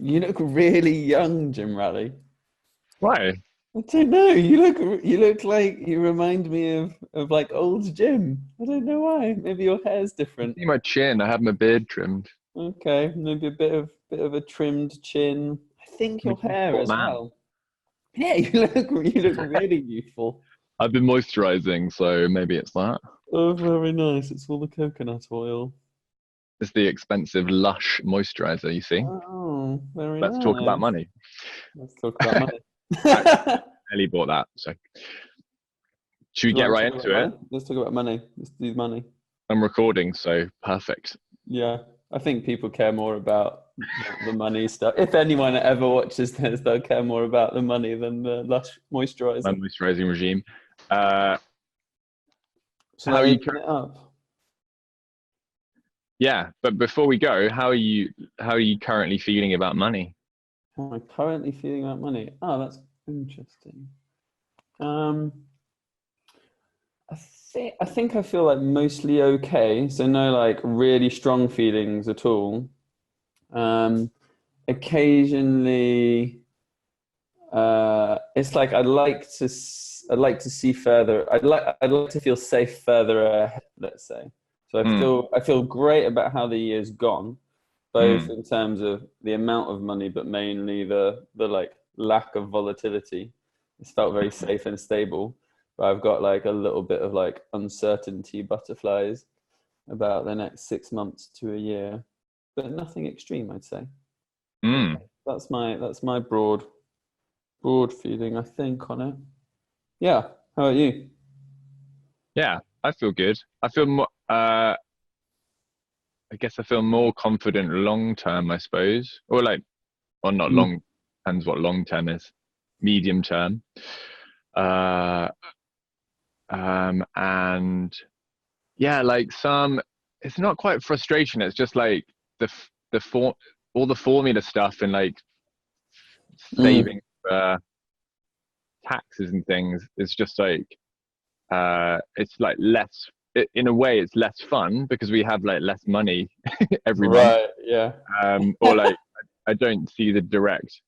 You look really young, Jim Raleigh. Why? I don't know. You look like you remind me of like old Jim. I don't know why. Maybe your hair's different. See my chin. I have my beard trimmed. Okay, maybe a bit of a trimmed chin. I think I'm a your hair youthful as man. well. Yeah, you look really youthful. I've been moisturizing, so maybe it's that. Oh, very nice. It's all the coconut oil. It's the expensive Lush moisturizer, you see. Oh, very Let's talk about nice. money. Let's talk about money. Actually, Ellie bought that. So should we Do you get want to right talk about into it? money? Let's talk about money. Let's do money. I'm recording, so perfect. Yeah, I think people care more about the money stuff. If anyone ever watches this, they'll care more about the money than the Lush My moisturizer. moisturizing regime. Uh, Shall how I are you? open it up? Yeah, but before we go, how are you? How are you currently feeling about money? How am I currently feeling about money? Oh, that's interesting. Um, I think I feel like mostly okay. So no like really strong feelings at all. Um, Occasionally, it's like I'd like to see further. I'd like to feel safe further ahead, let's say. So I Mm, feel I feel great about how the year's gone, both mm, in terms of the amount of money, but mainly the like lack of volatility. It's felt very safe and stable, but I've got like a little bit of like uncertainty butterflies about the next 6 months to a year, but nothing extreme, I'd say. Yeah, mm. that's my broad feeling, I think, on it. Yeah. How about you? Yeah, I feel good. I feel more. I guess I feel more confident long term, I suppose, or like, well, not Mm. long. Depends what long term is. Medium term. Uh, and yeah, like some. It's not quite frustration. It's just like the for all the formula stuff and like Mm. saving for taxes and things. It's just like it's like less. In a way, it's less fun because we have like less money every month. Right. Yeah. Or like I don't see the direct.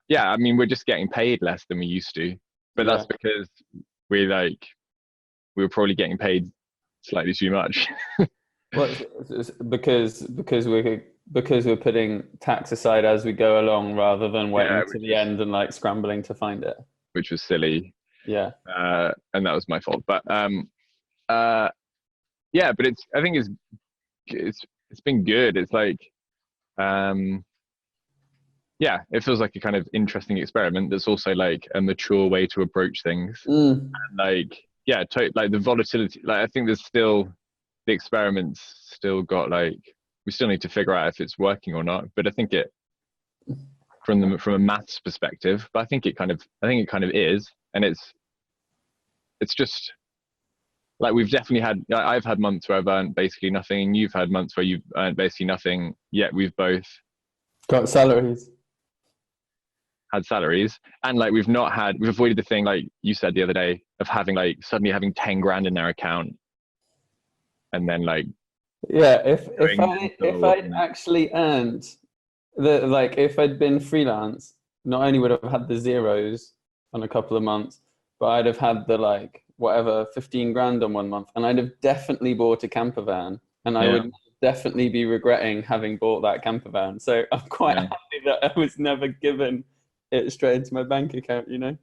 Yeah, I mean we're just getting paid less than we used to, but Yeah. that's because we like we were probably getting paid slightly too much. Well, it's because we're putting tax aside as we go along rather than Yeah, waiting to the end and like scrambling to find it. which was silly, Yeah. and that was my fault. But uh, yeah, but it's I think it's it's been good. It's like um, yeah, it feels like a kind of interesting experiment. That's also like a mature way to approach things. Mm. And like yeah, like the volatility. Like I think there's still the experiments still got like we still need to figure out if it's working or not. But I think it from a maths perspective, but I think it kind of is, and it's just like we've definitely had. I've had months where I've earned basically nothing, and you've had months where you've earned basically nothing. Yet we've both Got salaries. had salaries, and like we've avoided the thing like you said the other day of having like suddenly having 10 grand in our account, and then like Yeah. If going I if mental. I'd actually earned if I'd been freelance, not only would I have had the zeros on a couple of months, but I'd have had the like whatever 15 grand on one month, and I'd have definitely bought a camper van, and I Yeah, would definitely be regretting having bought that camper van. So I'm quite yeah, happy that I was never given it straight into my bank account, you know?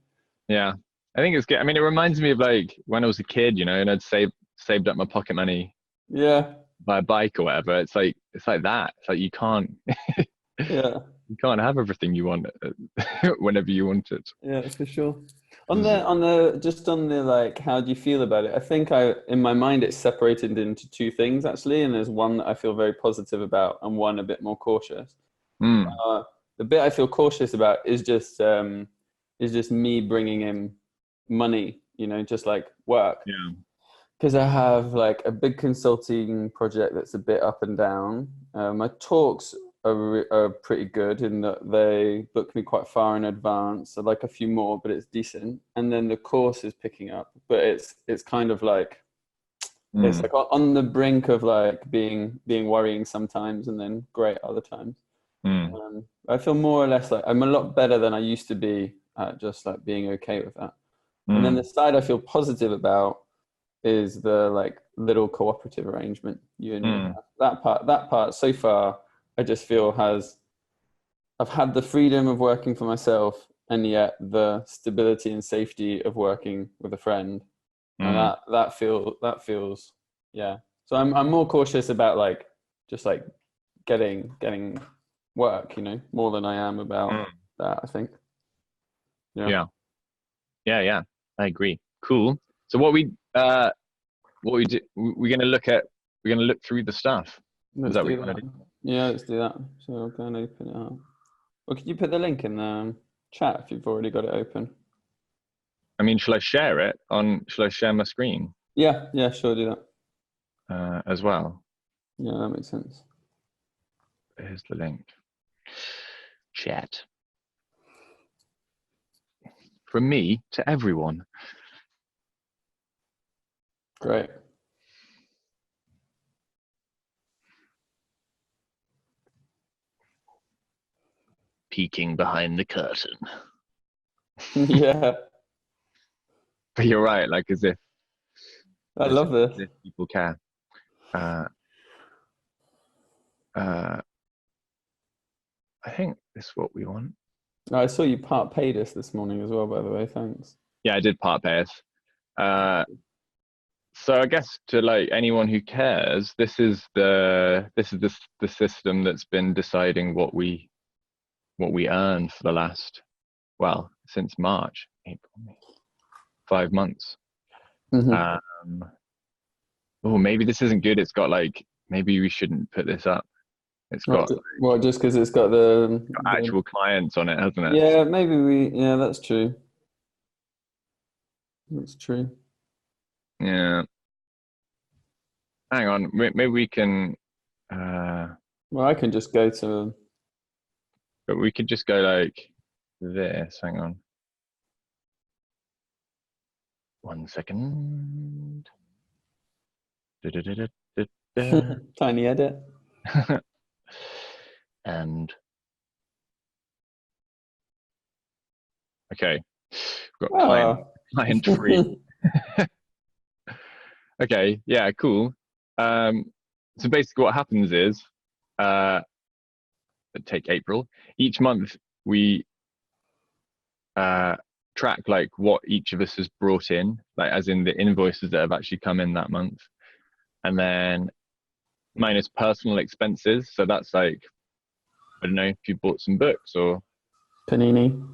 yeah. I think it's good. I mean, it reminds me of like when I was a kid, and I'd saved up my pocket money, Yeah, buy a bike or whatever. It's like that. It's like yeah. you can't have everything you want whenever you want it. Yeah, for sure. On Because the on the just on the like, how do you feel about it? I think in my mind it's separated into two things actually, and there's one that I feel very positive about, and one a bit more cautious. mm, Uh, the bit I feel cautious about is just me bringing in money, just like work, yeah, because I have like a big consulting project that's a bit up and down. My talks are pretty good in that they book me quite far in advance. I'd like a few more, but it's decent. And then the course is picking up, but it's kind of like it's mm, like on the brink of like being worrying sometimes, and then great other times. Mm. I feel more or less like I'm a lot better than I used to be at just like being okay with that. And then the Mm. side I feel positive about is the like little cooperative arrangement you and me Mm. have. That part so far, I just feel I've had the freedom of working for myself and yet the stability and safety of working with a friend. And Mm. that feels yeah. So I'm more cautious about like just like getting work, more than I am about Mm. that, I think. Yeah. Yeah. Yeah. Yeah. I agree. Cool. So what we do, we're gonna look through the stuff. Is Let's that what do you want that. to do? Yeah, let's do that. So I'll go and open it up. Well, could you put the link in the chat if you've already got it open? I mean, shall I share it on? Shall I share my screen Yeah, yeah, sure, do that. as well? Yeah, that makes sense. Here's the link. Chat from me to everyone. Great. Peeking behind the curtain. Yeah, But you're right. Like I love as this. if people care. Uh, uh, I think this is what we want. I saw you part paid us this morning as well, by the way. Thanks. Yeah, I did part pay us. So I guess to like anyone who cares, this is the system that's been deciding what we earn for the last, well, since March, April, May, 5 months. Hmm. Um, oh, maybe this isn't good. It's got like maybe we shouldn't put this up. It's got Well, just because it's got the actual clients on it, hasn't it? yeah, maybe yeah, that's true. That's true. Yeah. Hang on, maybe we can. Uh, Well, I can just go to but we could just go like this. Hang on, 1 second. Da-da-da-da-da-da. tiny edit. And okay, we've got Oh. client free. Okay, yeah, cool. Um, so basically, what happens is, uh, take April. Each month we uh, track like what each of us has brought in, like as in the invoices that have actually come in that month, and then minus personal expenses. So that's like I don't know if you bought some books or Panini.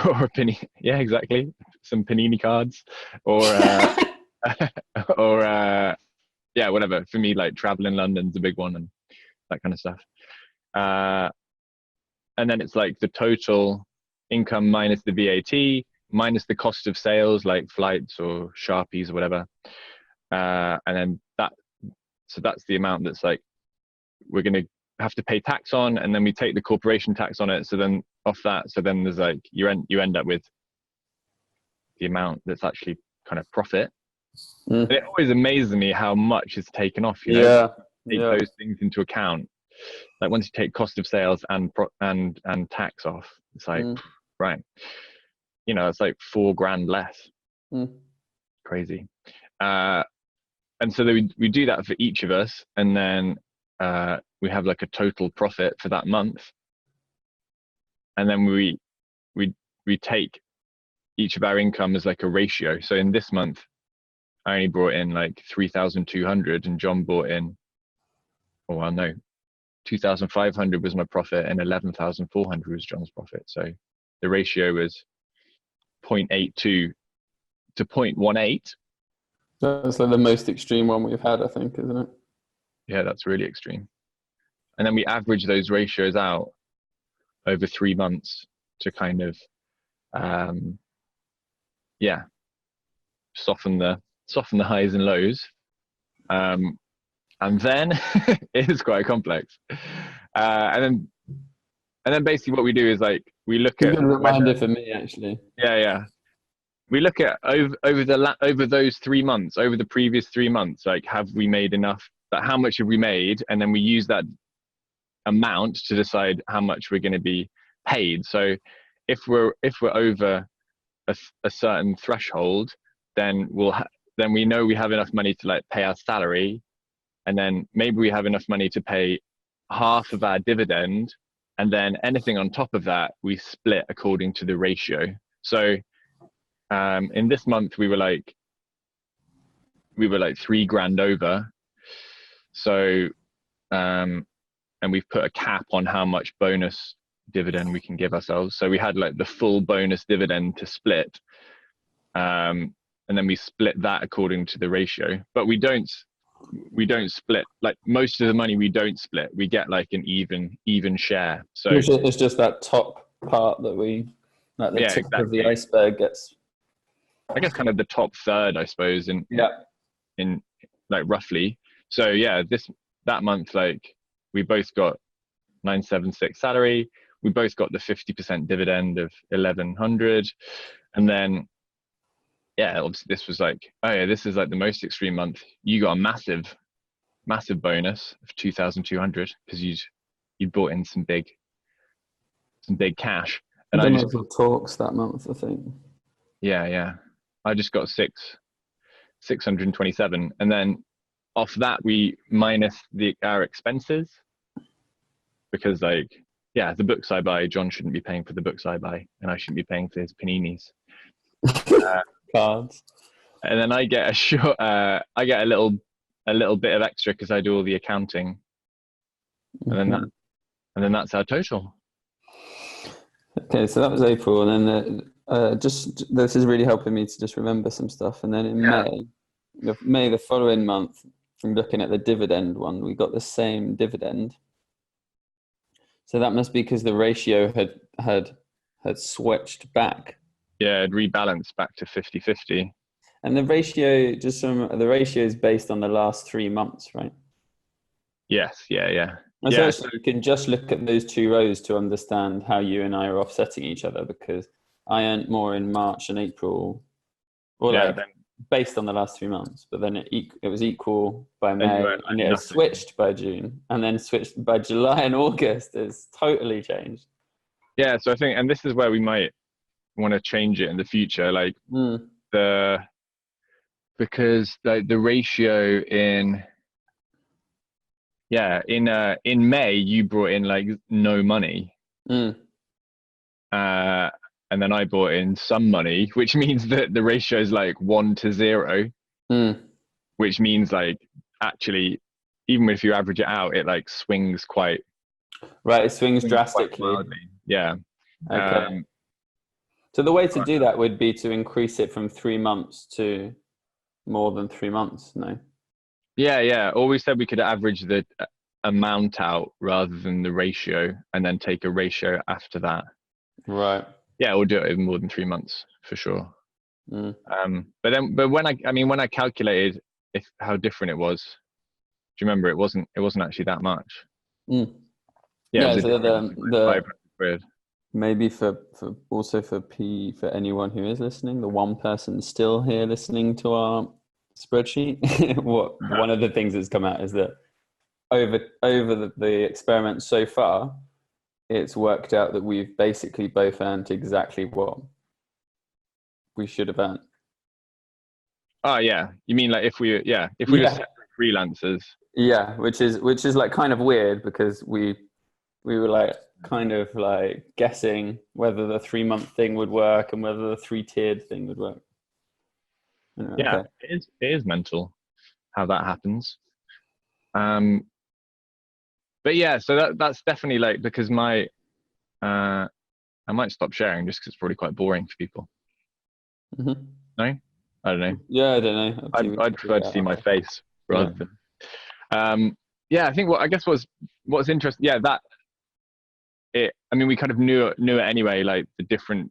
or a penny. Yeah, exactly. Some panini cards or or yeah, whatever. For me, like travel in London's a big one and that kind of stuff. Uh, and then it's like the total income minus the VAT, minus the cost of sales, like flights or Sharpies or whatever. And then so that's the amount that's like we're going to have to pay tax on, and then we take the corporation tax on it. So then off that, so then there's like you end up with the amount that's actually kind of profit. And it Mm. always amazes me how much is taken off. Yeah, Take yeah. those things into account. Like once you take cost of sales and tax off, it's like Mm. right, it's like 4 grand less. Mm. Crazy. Uh, and so we do that for each of us, and then we have like a total profit for that month, and then we we take each of our income as like a ratio. So in this month, I only brought in like 3,200, and John brought in, oh well, no, 2,500 was my profit, and 11,400 was John's profit. So the ratio was 0.82 to 0.18. That's like the most extreme one we've had, I think, isn't it? Yeah, that's really extreme. And then we average those ratios out over 3 months to kind of, um, yeah, soften the highs and lows. And then it is quite complex. And then basically what we do is like we look It's a at good whether, reminder for me, actually. yeah, we look at over those 3 months, over the previous 3 months, like have we made enough? How much have we made? And then we use that amount to decide how much we're going to be paid. So if we're over a certain threshold, then then we know we have enough money to like pay our salary, and then maybe we have enough money to pay half of our dividend, and then anything on top of that we split according to the ratio. So in this month we were like $3,000 over. So and we've put a cap on how much bonus dividend we can give ourselves. So we had like the full bonus dividend to split, and then we split that according to the ratio. But we don't split, like most of the money we don't split. We get like an even share. So It's just that top part that like the tip of the iceberg gets. I guess kind of the top third, I suppose, in like roughly. So yeah, that month, like we both got 976 salary. We both got the 50% dividend of 1,100, and then obviously this was like, oh yeah, this is like the most extreme month. You got a massive bonus of 2,200 because you'd bought in some big cash. And I just talks that month, I think. Yeah. I just got 627, and then off that we minus our expenses, because like the books I buy, John shouldn't be paying for the books I buy, and I shouldn't be paying for his paninis. Cards. And then I get a little bit of extra because I do all the accounting, and then that's our total. Okay, so that was April, and then this is really helping me to just remember some stuff. And then in May, the following month, from looking at the dividend one, we got the same dividend. So that must be because the ratio had switched back. Yeah, it rebalanced back to 50-50. And the ratio, the ratio is based on the last 3 months, right? Yes, yeah. And so actually you can just look at those two rows to understand how you and I are offsetting each other, because I earned more in March and April, or based on the last 3 months, but then it was equal by May, and it switched by June, and then switched by July and August. It's totally changed. Yeah, so I think, and this is where we might want to change it in the future, like because like the ratio in May you brought in like no money, and then I brought in some money, which means that the ratio is like 1-0, which means like actually even if you average it out, it like swings quite right. It swings drastically. Yeah. Okay. So the way to do that would be to increase it from 3 months to more than 3 months, no? Yeah. Or we said we could average the amount out rather than the ratio, and then take a ratio after that. Right. Yeah, we'll do it in more than 3 months for sure. But when I calculated how different it was, do you remember? It wasn't actually that much. Yeah. So the 500 quid. Maybe for anyone who is listening, the one person still here listening to our spreadsheet, one of the things that's come out is that over the experiment so far, it's worked out that we've basically both earned exactly what we should have earned. Oh yeah, you mean like if we were separate freelancers? Yeah, which is like kind of weird, because we were like kind of like guessing whether the 3 month thing would work and whether the 3-tiered thing would work. Yeah, it is mental how that happens. But yeah, so that's definitely like, because I might stop sharing just because it's probably quite boring for people. No, I don't know. Yeah, I don't know. I'd prefer to see my face rather than. I think what's interesting. Yeah, we kind of knew it anyway, like the different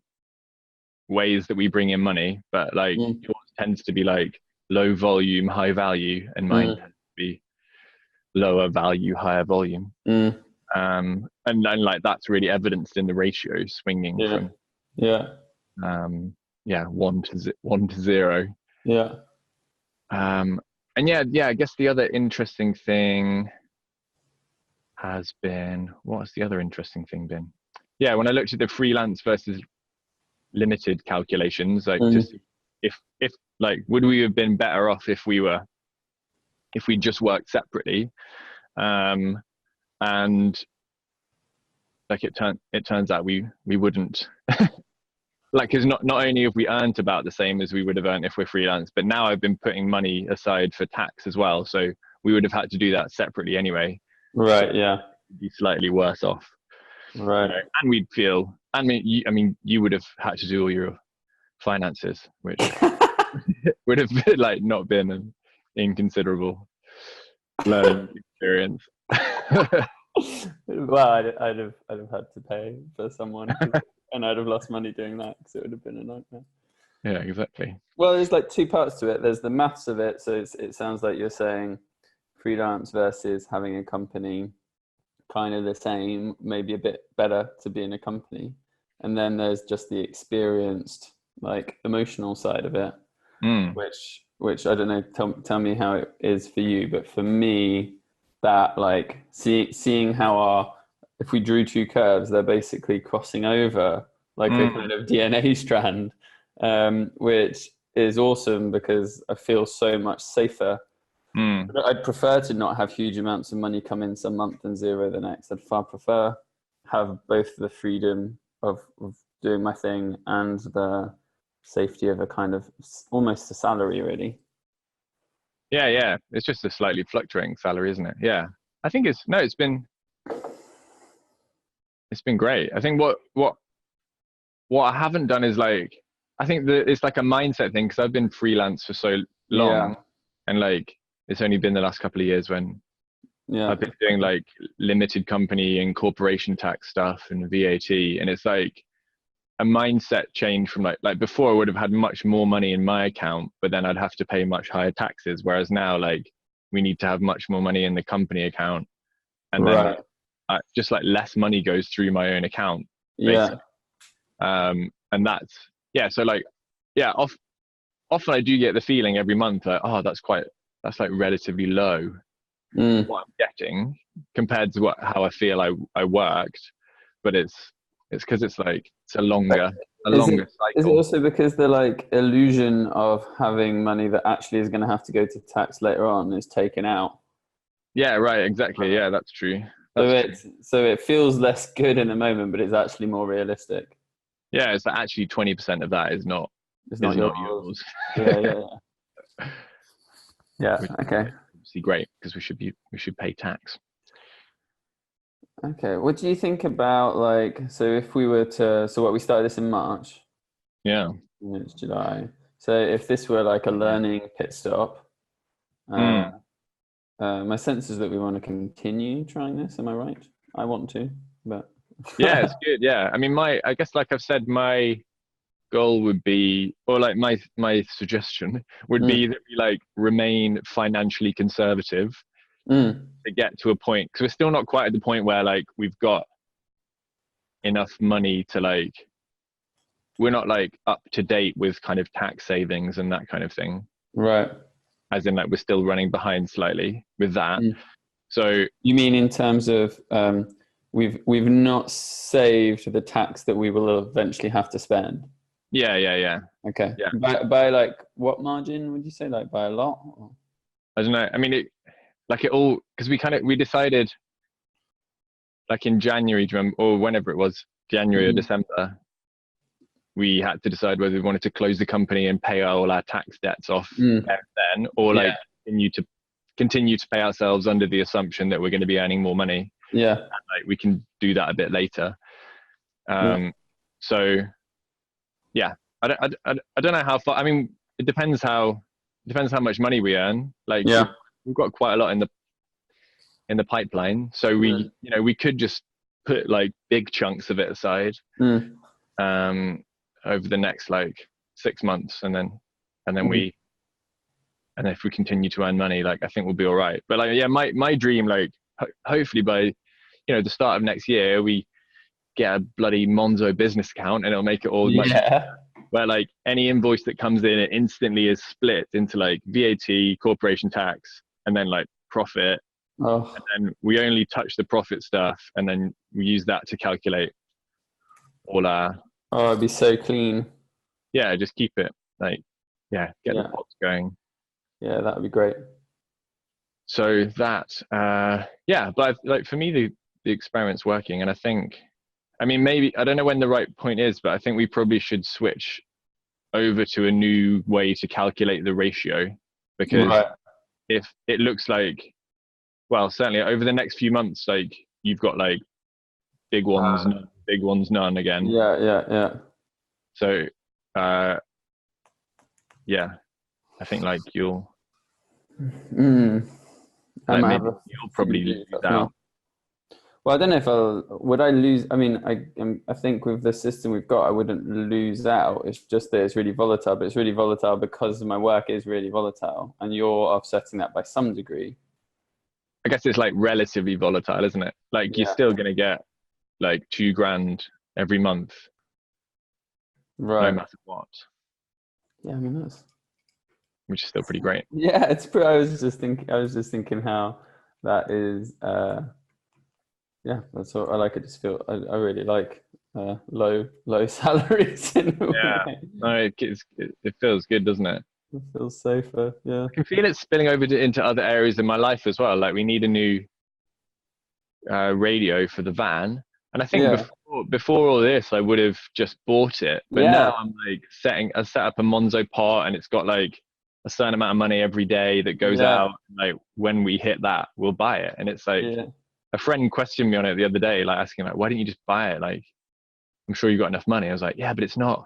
ways that we bring in money, but like yours tends to be like low volume, high value, and mine tends to be lower value, higher volume. And like that's really evidenced in the ratio swinging from 1 to 0. Yeah. And I guess the other interesting thing, has been, what's the other interesting thing been? Yeah, when I looked at the freelance versus limited calculations, like just if like, would we have been better off if we just worked separately? And like it turns out we wouldn't. Like, because not only have we earned about the same as we would have earned if we're freelance, but now I've been putting money aside for tax as well, so we would have had to do that separately anyway. So Right. Yeah. we'd be slightly worse off, Right. and we'd feel. I mean, you would have had to do all your finances, which would have been, like, not been an inconsiderable learning experience. Well, I'd have had to pay for someone, and I'd have lost money doing that because it would have been a nightmare. Yeah, exactly. Well, there's like two parts to it. There's the maths of it. So it sounds like you're saying freelance versus having a company, kind of the same, maybe a bit better to be in a company. And then there's just the experienced, like, emotional side of it, which I don't know. Tell me how it is for you, but for me, that, like, seeing how if we drew two curves, they're basically crossing over like a kind of DNA strand, which is awesome because I feel so much safer. I'd prefer to not have huge amounts of money come in some month and zero the next. I'd far prefer have both the freedom of doing my thing and the safety of a kind of almost a salary, really. Yeah. It's just a slightly fluctuating salary, isn't it? Yeah. I think it's been great. I think what I haven't done is, like, I think that it's like a mindset thing, because I've been freelance for so long, and like it's only been the last couple of years when I've been doing like limited company and corporation tax stuff and VAT, and it's like a mindset change from like before I would have had much more money in my account, but then I'd have to pay much higher taxes, whereas now, like, we need to have much more money in the company account, and then just like less money goes through my own account, basically. And that's, so like, often I do get the feeling every month that, oh, that's like relatively low what I'm getting compared to how I feel I worked, but it's because it's like it's a longer cycle. Is it also because the, like, illusion of having money that actually is going to have to go to tax later on is taken out? Yeah, right, exactly. Yeah, that's true. So it feels less good in the moment, but it's actually more realistic. Yeah, it's actually 20% of that is not yours. Yeah. Okay. Obviously great, because we should pay tax. Okay. What do you think about, like, so if we were to, so what, we started this in March? Yeah. And it's July. So if this were like a learning pit stop, my sense is that we want to continue trying this. Am I right? I want to, but yeah, it's good. Yeah, I mean, I guess, like I've said, my goal would be, or like my suggestion would be that we, like, remain financially conservative to get to a point, because we're still not quite at the point where, like, we've got enough money to, like, we're not, like, up to date with kind of tax savings and that kind of thing. Right. As in, like, we're still running behind slightly with that. So you mean in terms of we've not saved the tax that we will eventually have to spend? Yeah. Okay. Yeah. By like what margin would you say? Like by a lot? Or? I don't know. I mean, because we decided, like, in January, do you remember, or whenever it was, January or December, we had to decide whether we wanted to close the company and pay all our tax debts off then, or like continue to pay ourselves under the assumption that we're going to be earning more money. Yeah. And, like, we can do that a bit later. So yeah, I don't know how far. I mean, it depends how much money we earn. Like, we've got quite a lot in the pipeline, so we could just put, like, big chunks of it aside over the next, like, 6 months, and then if we continue to earn money, like, I think we'll be all right. But, like, my dream, like, hopefully by the start of next year, we get a bloody Monzo business account, and it'll make it all much where, like, any invoice that comes in, it instantly is split into, like, VAT, corporation tax, and then, like, profit, Oh, and we only touch the profit stuff, and then we use that to calculate all our, oh, it'd be so clean. yeah, just keep it like, yeah, get the Yeah, pots going. yeah, that would be great. So that, yeah, but like for me, the experiment's working, and I think, I mean, maybe I don't know when the right point is, but I think we probably should switch over to a new way to calculate the ratio, because Right. if it looks like, well, certainly over the next few months, like you've got like big ones, Uh, none, big ones, none again. yeah, yeah, yeah. So, uh, yeah, I think like Mm. I like might have maybe a you'll few probably days lose up now. out. Well, I don't know if would I lose? I mean, I think with the system we've got, I wouldn't lose out. It's just that it's really volatile, but it's really volatile because my work is really volatile, and you're offsetting that by some degree. I guess it's like relatively volatile, isn't it? Like you're Yeah. still gonna get like 2 grand every month, no Right. matter what, Yeah, I mean that's which is still pretty great. yeah. I was just thinking how that is. Yeah, that's what I like. It just feel. I really like low salaries in a Yeah, way. no, it feels good, doesn't it? It feels safer. Yeah. I can feel it spilling over into other areas in my life as well. Like we need a new radio for the van, and I think Yeah. before all this, I would have just bought it. But Yeah. now I'm like I set up a Monzo pot, and it's got like a certain amount of money every day that goes Yeah. out. Like when we hit that, we'll buy it. And it's like Yeah. a friend questioned me on it the other day, like asking like, why didn't you just buy it? Like I'm sure you got enough money. I was like, yeah, but it's not.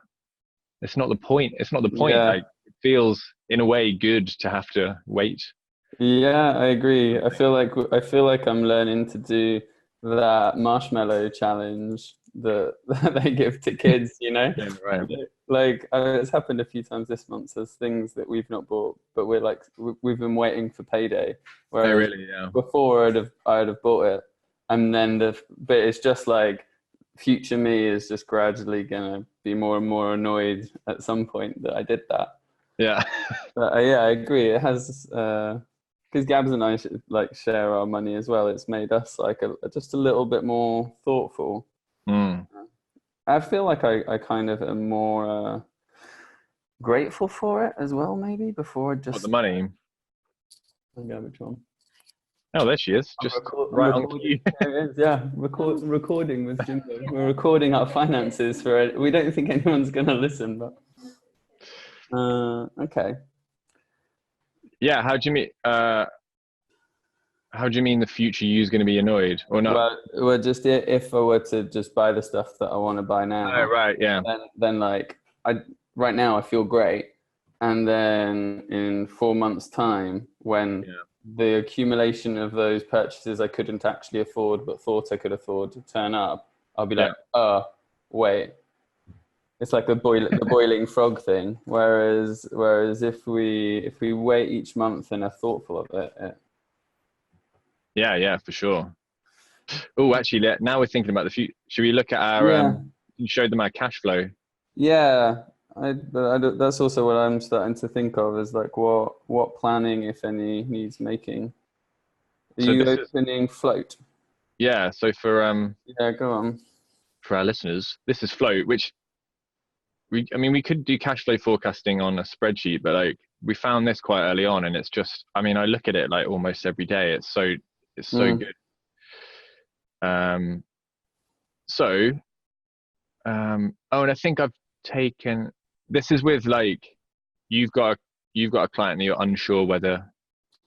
It's not the point. It's not the point. Yeah. Like it feels in a way good to have to wait. Yeah, I agree. I feel like I'm learning to do that marshmallow challenge that, that they give to kids, you know? Yeah, right. Like it's happened a few times this month. There's things that we've not bought, but we're like we've been waiting for payday. Oh, Whereas really? Yeah. before I'd have bought it, and then but it's just like future me is just gradually gonna be more and more annoyed at some point that I did that. Yeah. But yeah, I agree. It has because Gabs and I like share our money as well. It's made us like just a little bit more thoughtful. Mm. I feel like I kind of am more grateful for it as well. Maybe before What the just money? garbage one. Oh, there she is. Just I'm right on recording. cue. There it is. Yeah, recording with Jimbo. We're recording our finances for it. We don't think anyone's gonna listen, but okay. Yeah. How do you mean the future you's going to be annoyed or not? Well, just if I were to just buy the stuff that I want to buy Oh, now, right. Yeah. then like I right now I feel great, and then in 4 months' time, when Yeah. the accumulation of those purchases I couldn't actually afford but thought I could afford to turn up, I'll be Yeah. like, wait. It's like the boiling frog thing. Whereas if we wait each month and are thoughtful of it, Yeah. Yeah. For sure. Oh, actually, now we're thinking about the future. Should we look at our yeah. you showed them our cash flow? Yeah, that's also what I'm starting to think of is like what planning, if any, needs making. Are So you this is, opening float? yeah. So Yeah, go on. for our listeners, this is float, which I mean, we could do cash flow forecasting on a spreadsheet, but like we found this quite early on, and it's just, I mean, I look at it like almost every day. It's so Mm. good. Um, so, oh, and I think I've taken, this is with like, you've got, you've got a client and you're unsure whether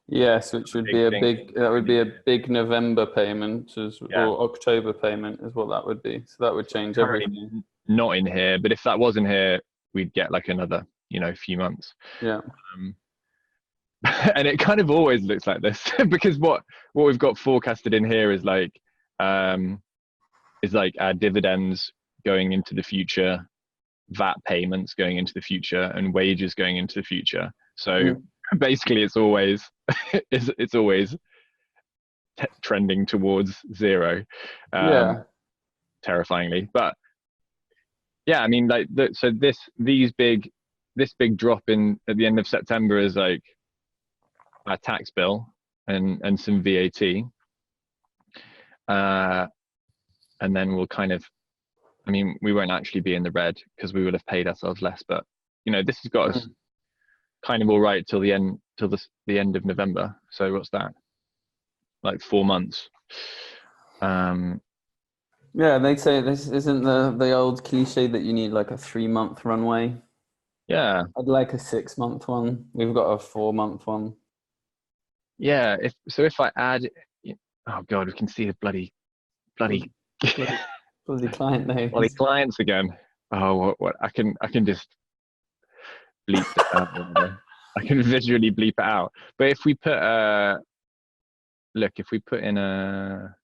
Yes, which would big be a thing big that would in be a here. big November payment Yeah. or October payment is what that would be. So that would So it's change currently everything. not in here, but if that was in here, we'd get like another, few months. Yeah. Um, and it kind of always looks like this because what we've got forecasted in here um is like our dividends going into the future, VAT payments going into the future, and wages going into the future. So Mm. basically it's always it's always trending towards zero, um Yeah. terrifyingly. But yeah, I mean, like so this big drop in at the end of September is like our tax bill. and some VAT. And then we'll kind of, I mean, we won't actually be in the red because we will have paid ourselves less, but this has got us kind of all right till the end, the end of November. So what's that? Like 4 months. Yeah, they say this isn't the old cliche that you need like a 3-month runway. Yeah. I'd like a 6-month one. We've got a 4-month one. Yeah. If I add, oh God, we can see the bloody Bloody client bloody names. clients again. Oh, what I can just bleep that out. I can visually bleep it out. But if we put if we put in a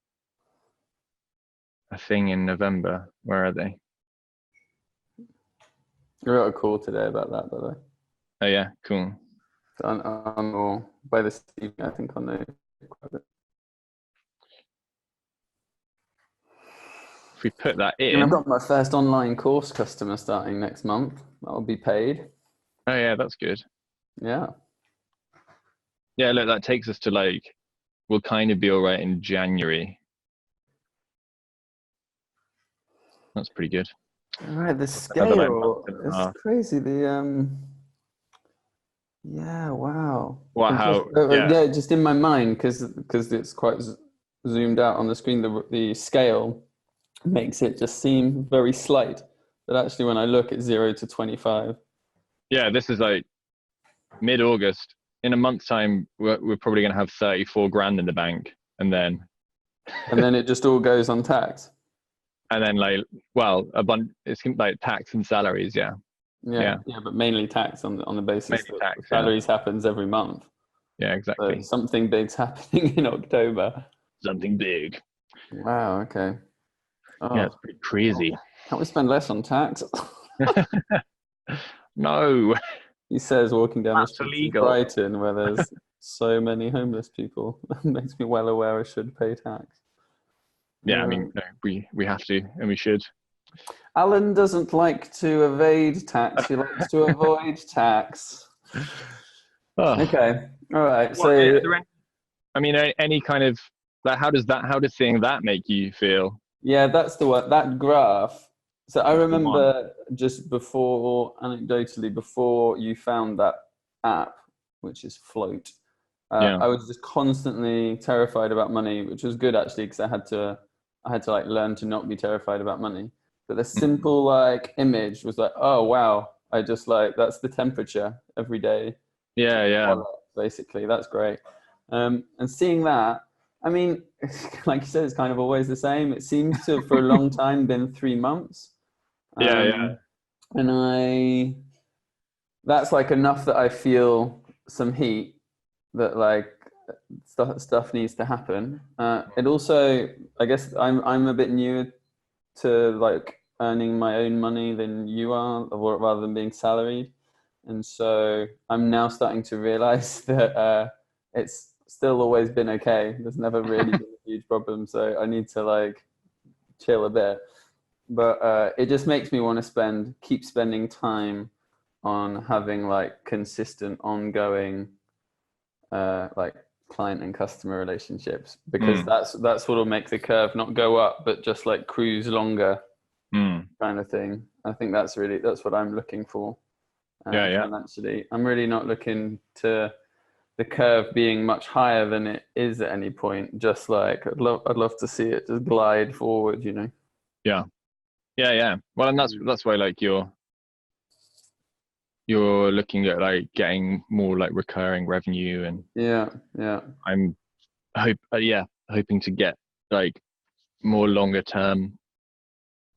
thing in November, where are they? We got a call today about that, by the way. Oh yeah, cool. Or by this evening, I think I'll know quite a bit. If we put that And in, I've got my first online course customer starting next month. That'll be paid. oh yeah, that's good. Yeah. Yeah, look, that takes us to like, we'll kind of be all right in January. That's pretty good. All right, the Another like scale month and a is half. crazy. Yeah, wow. What? How? Yeah. Yeah, just in my mind because it's quite zoomed out on the screen. The scale makes it just seem very slight, but actually, when I look at 0 to 25, Yeah, this is like mid-August. In a month's time, we're probably going to have 34 grand in the bank, and then it just all goes on tax. like, well, a bunch. It's like tax and salaries. Yeah. Yeah, but mainly tax on the basis Mainly that tax. Yeah. salaries happens every month. Yeah, exactly. So something big's happening in October. Something big. Wow. Okay. Oh, Yeah, it's pretty crazy. can't we spend less on tax? No, He says, walking down the that's streets of illegal. Brighton, where there's so many homeless people. That makes me well aware I should pay tax. Yeah, I mean, no, we have to, and we should. Alan doesn't like to evade tax. He likes to avoid tax. Oh. Okay. All right. What, So, I mean, any kind of like, how does seeing that make you feel? yeah, that's the one. That graph. So I That's the one. remember just before, anecdotally, before you found that app, which is Float, Yeah. I was just constantly terrified about money, which was good actually, because I had to like learn to not be terrified about money. But the simple like image was like, oh wow, I just like that's the temperature every day. Yeah, yeah. Basically, that's great. And seeing that, I mean, like you said, it's kind of always the same. It seems to have for a long time been 3 months. Yeah, yeah. And that's like enough that I feel some heat that like stuff needs to happen. It also, I guess I'm a bit newer to like earning my own money than you are, rather than being salaried. And so I'm now starting to realize that it's still always been okay. There's never really been a huge problem. So I need to like chill a bit. But it just makes me want to keep spending time on having like consistent, ongoing, like client and customer relationships, because that's what will make the curve not go up, but just like cruise longer, kind of thing. I think that's what I'm looking for. Financially, I'm really not looking to the curve being much higher than it is at any point. Just like I'd love to see it just glide forward, you know. Yeah. Yeah, yeah. Well, and that's why like you're looking at like getting more like recurring revenue, and yeah. I'm hoping to get like more longer term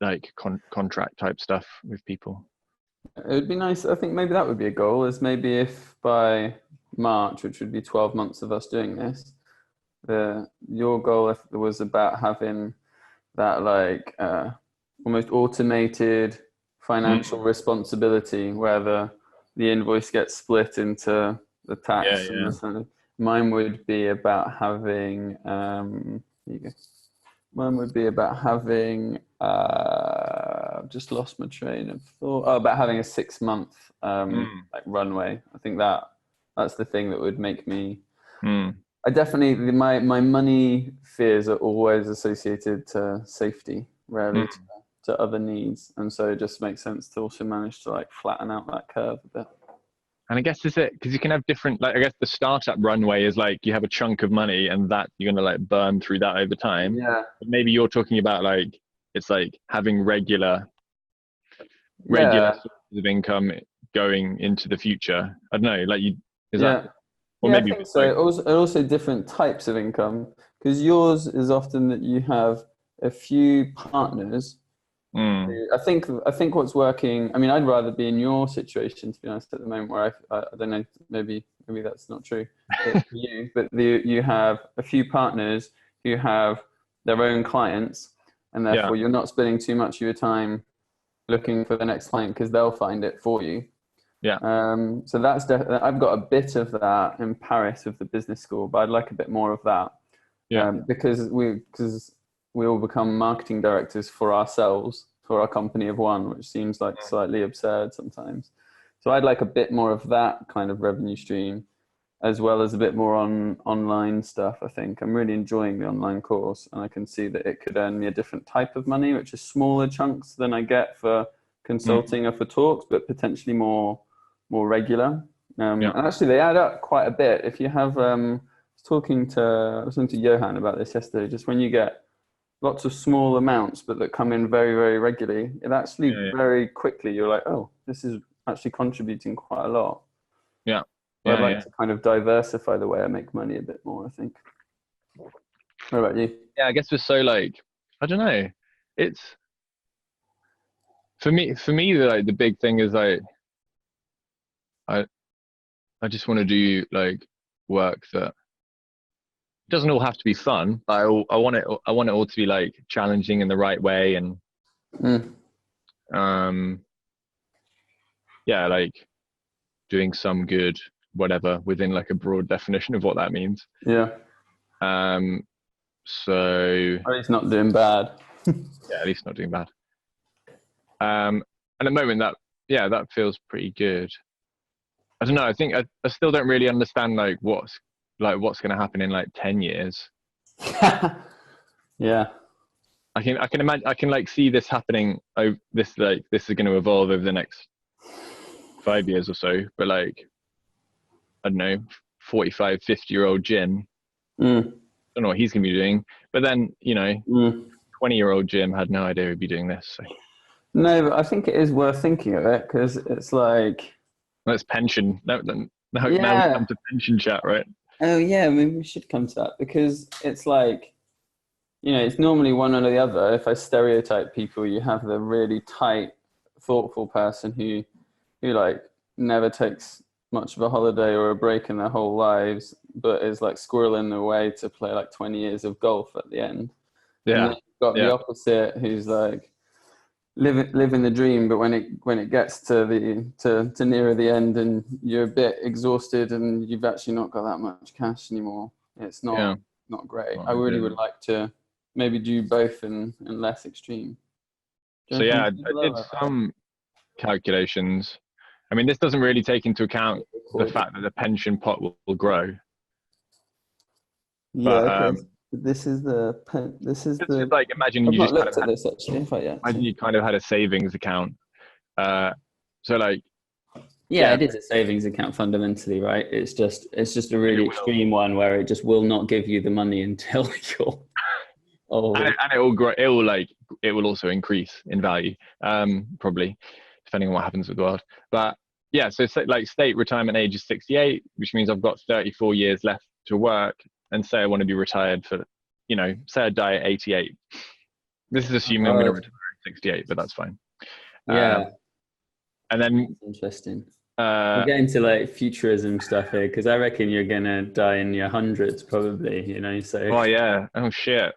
like contract type stuff with people. It would be nice. I think maybe that would be a goal. Is maybe if by March, which would be 12 months of us doing this, your goal was about having that like almost automated financial responsibility, where the invoice gets split into the tax and the sort. Mine would be about having here you go. Mine would be about having just lost my train of thought. Oh, about having a 6-month like runway. I think that's the thing that would make me I definitely my money fears are always associated to safety, rarely Mm. to other needs, and so it just makes sense to also manage to like flatten out that curve a bit. And I guess is it because you can have different, like I guess the startup runway is like you have a chunk of money and that you're gonna like burn through that over time. Yeah, But maybe you're talking about like it's like having regular yeah, sources of income going into the future. I don't know, like you is that yeah, or yeah. I maybe think both. so. Also different types of income because yours is often that you have a few partners. Mm. I think what's working. I mean, I'd rather be in your situation to be honest at the moment, where I don't know, maybe that's not true, but for you, but you have a few partners who have their own clients, and Yeah, therefore you're not spending too much of your time looking for the next client because they'll find it for you. yeah, So I've got a bit of that in Paris with the business school, but I'd like a bit more of that yeah, because we all become marketing directors for ourselves for our company of one, which seems like slightly absurd sometimes. So I'd like a bit more of that kind of revenue stream, as well as a bit more on online stuff. I think I'm really enjoying the online course, and I can see that it could earn me a different type of money, which is smaller chunks than I get for mm. consulting or for talks, but potentially more regular. Yeah, And actually, they add up quite a bit. If you have, I was talking to Johan about this yesterday. Just when you get lots of small amounts, but that come in very, very regularly, it actually yeah, very quickly you're like, oh, this is actually contributing quite a lot. yeah, So I'd yeah, like yeah. to kind of diversify the way I make money a bit more, I think. What about you? Yeah, I guess we're so like I don't know. It's for me like the big thing is like I I just want to do like work that doesn't all have to be fun. I want it all to be like challenging in the right way and Mm, um yeah, like doing some good whatever within like a broad definition of what that means. yeah. Um so Or he's not doing bad. yeah, at least not doing bad. And at the moment that yeah, that feels pretty good. I don't know, I think I still don't really understand what's going to happen in like 10 years. Yeah. I can imagine I can like see this happening this is going to evolve over the next 5 years or so, but like I don't know, 45, 50-year-old Jim, Mm, I don't know what he's going to be doing, but then 20-year-old Jim had no idea he'd be doing this. So No, but I think it is worth thinking of it because it's like, that's pension. Now we yeah. come to pension chat, right? Oh, yeah. Maybe we should come to that because it's like, it's normally one or the other. If I stereotype people, you have the really tight, thoughtful person who like never takes much of a holiday or a break in their whole lives, but is like squirreling their way to play like 20 years of golf at the end. And then Yeah, you've got the yeah, opposite, who's like living the dream, but when it gets to nearer the end and you're a bit exhausted and you've actually not got that much cash anymore, it's yeah. not great. Not I really would ideal. like to maybe do both in less extreme. Do you So know yeah, anything I similar did like some calculations. I mean, this doesn't really take into account the that? fact that the pension pot will grow, Yeah, but okay. This is it's the just like imagine I've you not just kind of looked at had this actually, have I yet? imagine you kind of had a savings account. Uh, so like Yeah, yeah, it is a savings account fundamentally, right? It's just a and it really will extreme one where it just will not give you the money until you're old. and it will grow. It will also increase in value, probably depending on what happens with the world. But yeah, so like state retirement age is 68, which means I've got 34 years left to work. And say I want to be retired for, say I die at 88. This is Oh assuming I'm going to God. retire at 68, but that's fine. Um, Yeah, and then, that's interesting. We're uh, getting to like futurism stuff here because I reckon you're gonna die in your hundreds probably. So oh yeah, oh shit,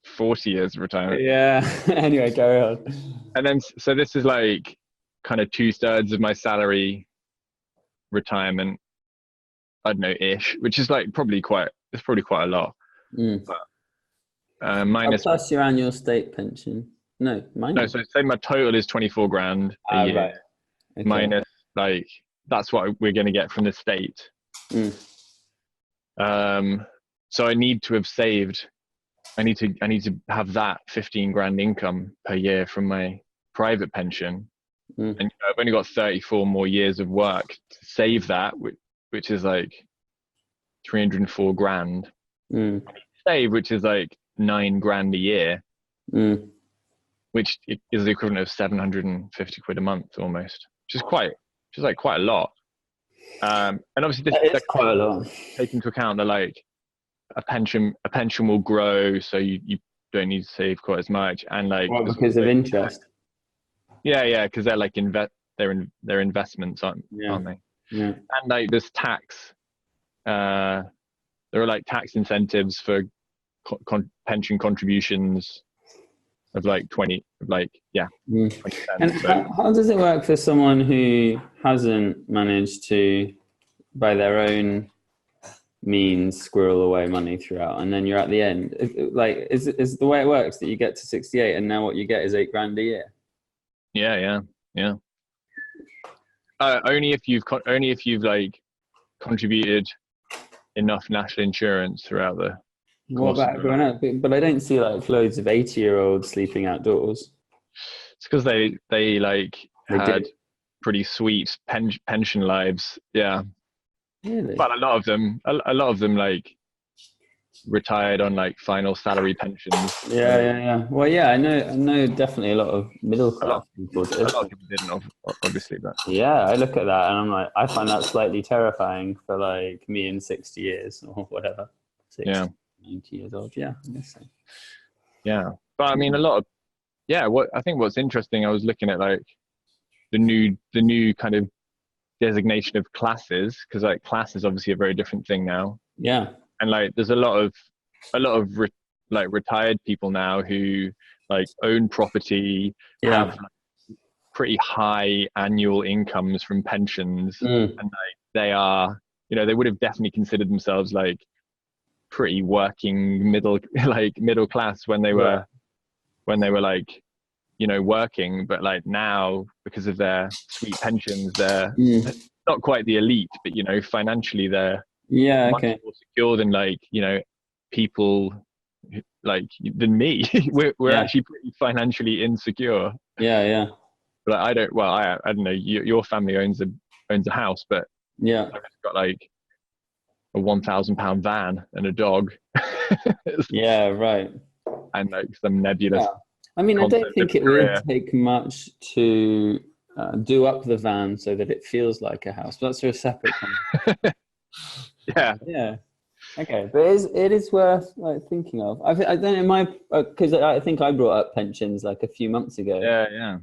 40 years of retirement. yeah. Anyway, carry on. And then, so this is like kind of 2/3 of my salary retirement, I don't know, ish, which is like it's probably quite a lot. Mm. But Oh, minus, plus your annual state pension. No, no, minus. so say my total is 24 grand a Ah, year, right. Okay. minus like, that's what we're going to get from the state. Mm. Um, so I need to have saved. I need to have that 15 grand income per year from my private pension. And I've only got 34 more years of work to save that, which is like 304 grand. Save, which is like 9 grand a year, which is the equivalent of 750 quid a month almost, which is like quite a lot. And obviously That is quite a lot. Take into account that like a pension will grow, so you don't need to save quite as much, and like because of interest. Yeah, because they're like they're investments, aren't they? Yeah. And like there's tax, there are like tax incentives for pension contributions of like 20%. And how does it work for someone who hasn't managed to, by their own means, squirrel away money throughout, and then you're at the end? Like, is the way it works that you get to 68 and now what you get is 8 grand a year? Yeah. Only if you've like contributed enough national insurance throughout the course. But I don't see like loads of 80-year-olds sleeping outdoors. It's because they had pretty sweet pension lives. Yeah. Really? But a lot of them like retired on like final salary pensions. Yeah. Well, yeah, I know definitely a lot of middle class people. A lot of people didn't, obviously, but yeah, I look at that and I'm like, I find that slightly terrifying for like me in 60 years or whatever. 90 years old. Yeah, I guess so. Yeah, but I mean, I think what's interesting, I was looking at like the new kind of designation of classes, because like class is obviously a very different thing now. Yeah. And like there's a lot of like retired people now who like own property, have like, pretty high annual incomes from pensions, and like they are, they would have definitely considered themselves like pretty working middle class when they were like working, but like now because of their sweet pensions, they're not quite the elite, but financially they're much more secure than like people like than me. we're actually pretty financially insecure. Yeah. But I don't know, your family owns a house, but I've got like a £1,000 van and a dog. Yeah, right. And like some nebulous I mean, I don't think it would take much to do up the van so that it feels like a house. But that's for a separate conversation. Yeah. Okay, but it is worth like thinking of. I don't know because I think I brought up pensions like a few months ago. Yeah.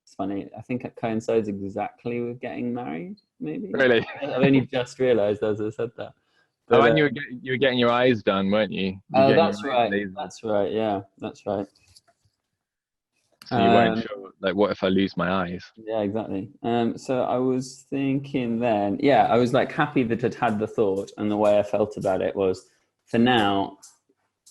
It's funny. I think it coincides exactly with getting married. Maybe. Really? I've only just realised as I said that. But, and you were getting your eyes done, weren't you? Oh, that's right. That's right. Yeah, that's right. So you weren't sure, like, what if I lose my eyes? Yeah, exactly. So I was thinking then, I was like happy that I'd had the thought, and the way I felt about it was, for now,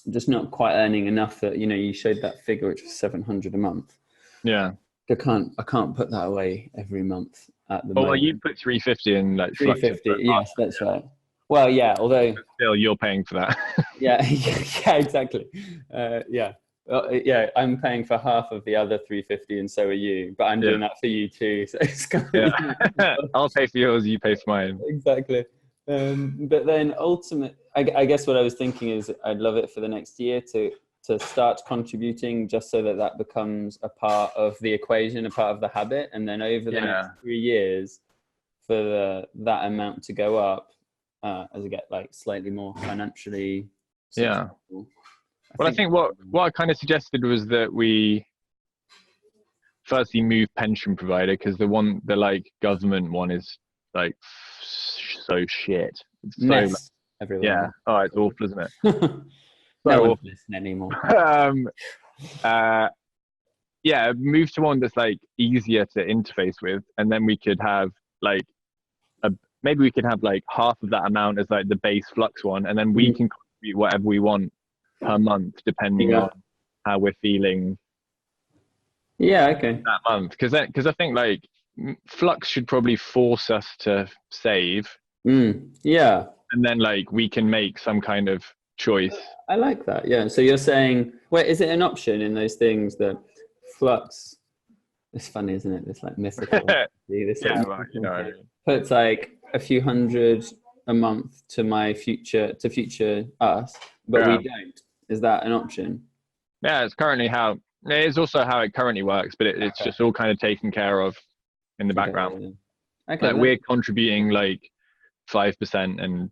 just not quite earning enough that, you showed that figure, which was 700 a month. Yeah. I can't put that away every month at the moment. Well, you put 350 in, like 350. Yes, that's right. Well, yeah, although but still you're paying for that. yeah, exactly. I'm paying for half of the other 350, and so are you. But I'm doing that for you too. So it's kind of, I'll pay for yours, you pay for mine. Exactly. But then I guess what I was thinking is I'd love it for the next year to start contributing, just so that becomes a part of the equation, a part of the habit, and then over the next 3 years, for that amount to go up as I get like slightly more financially successful. I think what I kind of suggested was that we firstly move pension provider, because the like government one is like so shit. It's so everyone. Yeah. Oh, it's awful, isn't it? No one's listening anymore. Move to one that's like easier to interface with, and then we could have like maybe we could have like half of that amount as like the base Flux one, and then we can contribute whatever we want per month depending on how we're feeling. Yeah, okay. That month, because I think like Flux should probably force us to save. Yeah. And then like we can make some kind of choice. I like that. Yeah. So you're saying, wait, is it an option in those things that Flux? It's funny, isn't it? This like mythical, this like Yeah, right. You mythical know what I thing. mean. Puts like a few hundred a month to my future, to future us, but we Yeah, don't. Is that an option? yeah. It's currently how. It is also how it currently works, but it's Okay. just all kind of taken care of in the Okay. background. Yeah, yeah. Okay. Like we're contributing like 5%, and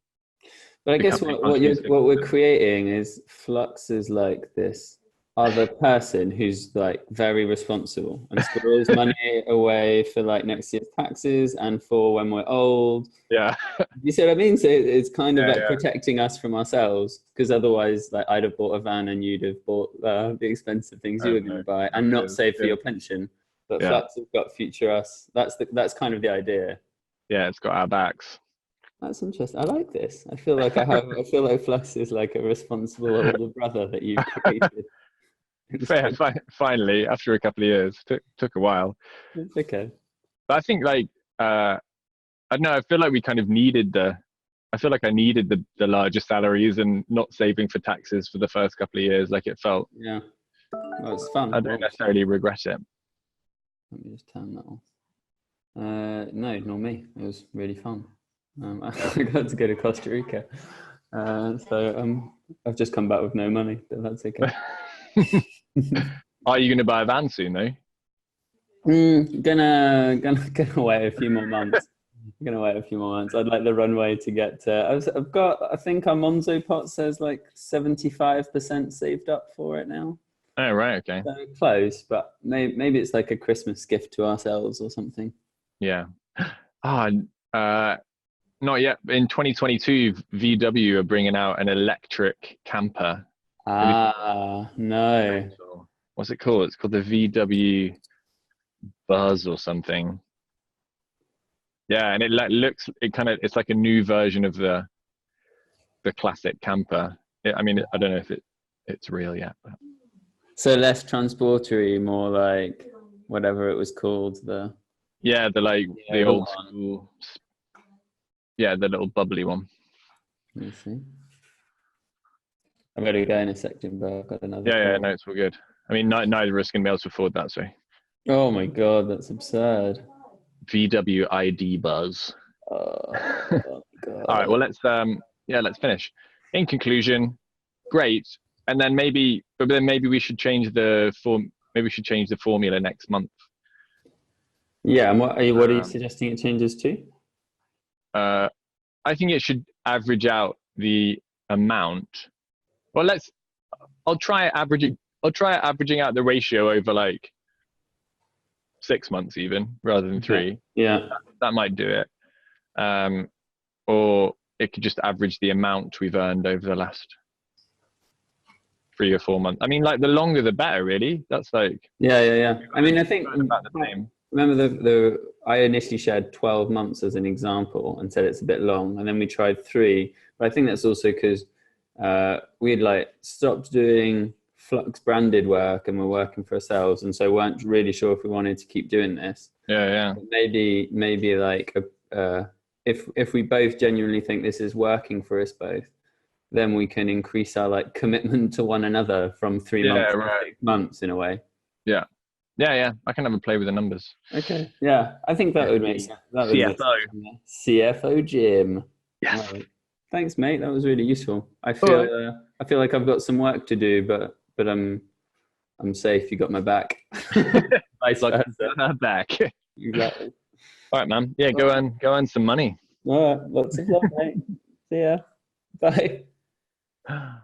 But I the guess company what contributes what we're 6%. creating is Flux is like this other person who's like very responsible and squirrels money away for like next year's taxes and for when we're old. Yeah, You see what I mean? So it's kind of yeah, like yeah. protecting us from ourselves, because otherwise, like I'd have bought a van and you'd have bought the expensive things you I were don't going to know. buy There and it not is. save for Yeah, your pension. But yeah, Flux has got future us. That's kind of the idea. yeah. It's got our backs. That's interesting. I like this. I feel like I have. I feel like Flux is like a responsible older brother that you've created. Fair, finally, after a couple of years, took a while. It's okay. But I think like I don't know. I feel like we kind of needed the. I feel like I needed the larger salaries and not saving for taxes for the first couple of years. Like it felt. Yeah. Well, it's I fun. don't Well, necessarily regret it. let me just turn that off. No, nor me. It was really fun. I got to go to Costa Rica. So I've just come back with no money, but that's okay. Are you going to buy a van soon though? Gonna wait a few more months. Gonna wait a few more months. I'd like the runway to get to. I've got. I think our Monzo pot says like 75% saved up for it now. Oh right, okay. So close, but maybe it's like a Christmas gift to ourselves or something. Yeah. Ah, not yet. In 2022, VW are bringing out an electric camper. Have you seen that? No. Mental. What's it called? It's called the VW Buzz or something. Yeah, and it like looks. It kind of. It's like a new version of the classic camper. I mean, I don't know if it's real yet. But. So less transportery, more like whatever it was called. Yeah, the The old one. school. Yeah, the little bubbly one. Let me see. I've got to go in a second, but I've got another Yeah, yeah, call. no, it's all good. I mean, neither of us can be able to afford that, so Oh my God, that's absurd. VW ID Buzz. Oh All right, God. well let's finish. In conclusion, great. And then maybe we should change the form. Maybe we should change the formula next month. Yeah, and what are you Um, suggesting it changes to? uh, I think it should average out the amount. Well, I'll try averaging. I'll try averaging out the ratio over like 6 months, even rather than Okay. 3. Yeah. That might do it. Or it could just average the amount we've earned over the last 3 or 4 months. I mean, like the longer the better, really. That's like Yeah. I mean, I think about the same. remember the I initially shared 12 months as an example and said it's a bit long, and then we tried 3. But I think that's also because we had like stopped doing Flux branded work and we're working for ourselves, and so weren't really sure if we wanted to keep doing this. Yeah. But maybe like if we both genuinely think this is working for us both, then we can increase our like commitment to one another from 3 months Yeah, to right. 6 months in a way. Yeah. I can have a play with the numbers. Okay. Yeah, I think that would make FD. sense. That would make CFO. sense. Yeah. CFO Jim. All Yes. right. Thanks, mate. That was really useful. All right. I feel like I've got some work to do, but I'm safe. You got my back. Vice Like versa. back. Exactly. All right, man. Yeah, All right. go earn some money. All right. Lots of love, mate. See ya. Bye.